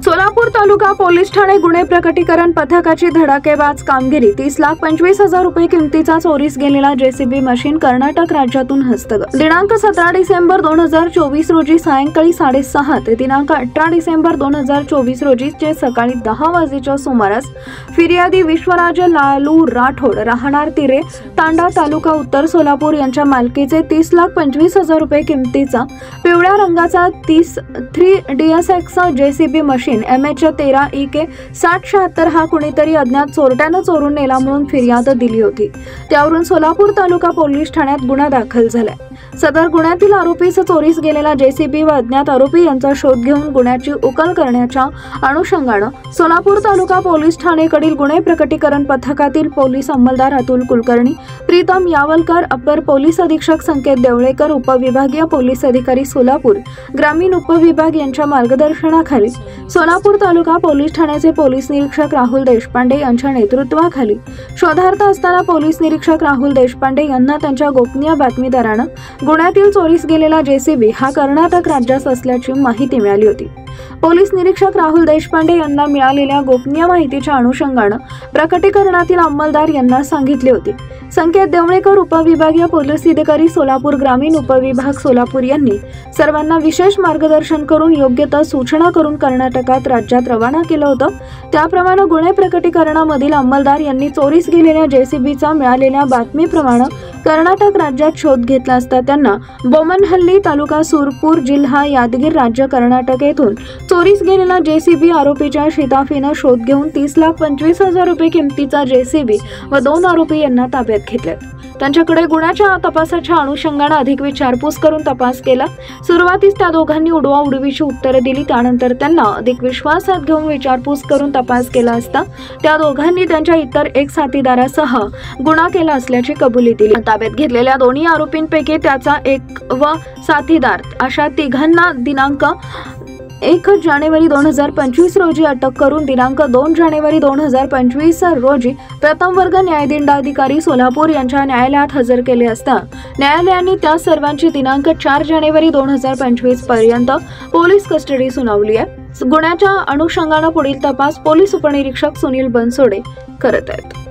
सोलापूर तालुका police Thane गुन्हे प्रकटीकरण पथकाची धडाकेबाज कामगिरी। 30,25,000 रुपये किमतीचा चोरीस गेलेला जेसीबी मशीन कर्नाटक राज्यातून हस्तगत। दिनांक 17 डिसेंबर 2024 रोजी सायंकाळी 6:30 ते दिनांक 18 डिसेंबर 2024 रोजीचे सकाळी 10 वाजेच्या सुमारास फिर्यादी विश्वराज लालू राठोड राहणार तिरे तांडा तालुका उत्तर सोलापूर यांच्या मालकीचे 30,25,000 रुपये किमतीचा पिवळ्या रंगाचा 3DSX जेसीबी मशीन MH13EK 6076 हा कुणीतरी अज्ञात चोरट्याने चोरून नेला म्हणून फिर्याद दिली होती। त्यावरून सोलापूर तालुका पोलीस ठाण्यात गुन्हा दाखल झाला। सदर गुन्ह्यातील आरोपीस चोरीस गेलेला जेसीबी व अज्ञात आरोपी यांचा शोध घेऊन गुन्ह्याची उकल करण्याच्या अनुषंगाने सोलापूर तालुका पोलीस ठाणेकडील गुन्हे प्रकटीकरण पथकातील पोलीस अंमलदार अतुल कुलकर्णी, प्रीतम यावलकर, अपर पोलीस अधीक्षक संकेत देवळेकर, उपविभागीय पोलीस अधिकारी सोलापूर ग्रामीण उपविभाग यांच्या मार्गदर्शनाखाली सोलापूर तालुका पोलीस ठाण्याचे पोलीस निरीक्षक राहुल देशपांडे यांच्या नेतृत्वाखाली शोधार्थ असताना पोलीस निरीक्षक राहुल देशपांडे यांना त्यांच्या गोपनीय बातमीदाराने गुन्ह्यातील चोरीस गेलेला जेसीबी हा कर्नाटक राज्यात असल्याची माहिती मिळाली होती। पोलीस निरीक्षक राहुल देशपांडे यांना मिळालेल्या गोपनीय माहितीच्या अनुषंगाने प्रकटीकरणातील अंमलदार यांना सांगितले होते। संकेत देवळेकर, उपविभागीय पोलीस अधिकारी सोलापूर ग्रामीण उपविभाग सोलापूर यांनी सर्वांना विशेष मार्गदर्शन करून योग्य त्या सूचना करून कर्नाटकात राज्यात रवाना केलं होतं। त्याप्रमाणे गुन्हे प्रकटीकरणामधील अंमलदार यांनी चोरीस गेलेल्या जेसीबीचा मिळालेल्या बातमीप्रमाणे कर्नाटक राज्यात शोध घेतला असता त्यांना बोमनहल्ली तालुका सुरपूर जिल्हा यादगीर राज्य कर्नाटक येथून चोरीस गेलेला जेसीबी आरोपीच्या शिताफीने शोध घेऊन 30,25,000 रुपये किमतीचा जेसीबी व 2 आरोपी यांना ताब्यात घेतले। त्यांच्याकडे गुन्ह्याच्या तपासाच्या अनुषंगाने अधिक विचारपूस करून तपास केला। सुरुवातीस त्या दोघांनी उडवाउडवीची उत्तरे दिली। त्यानंतर त्यांना अधिक विश्वासात घेऊन विचारपूस करून तपास केला असता त्या दोघांनी त्यांच्या इतर एक साथीदारासह गुन्हा केला असल्याची कबुली दिली। ताब्यात घेतलेल्या दोन्ही आरोपींपैकी त्याचा एक व साथीदार अशा तिघांना दिनांक 1 जानेवारी 2025 रोजी अटक करून दिनांक 2 जानेवारी 2025 रोजी प्रथम वर्ग न्यायदंडाधिकारी सोलापूर यांच्या न्यायालयात हजर केले असता न्यायालयाने त्या सर्वांची दिनांक 4 जानेवारी 2025 पर्यंत पोलीस कस्टडी सुनावली आहे। गुन्ह्याच्या अनुषंगाने पुढील तपास पोलीस उपनिरीक्षक सुनील बनसोडे करत आहेत।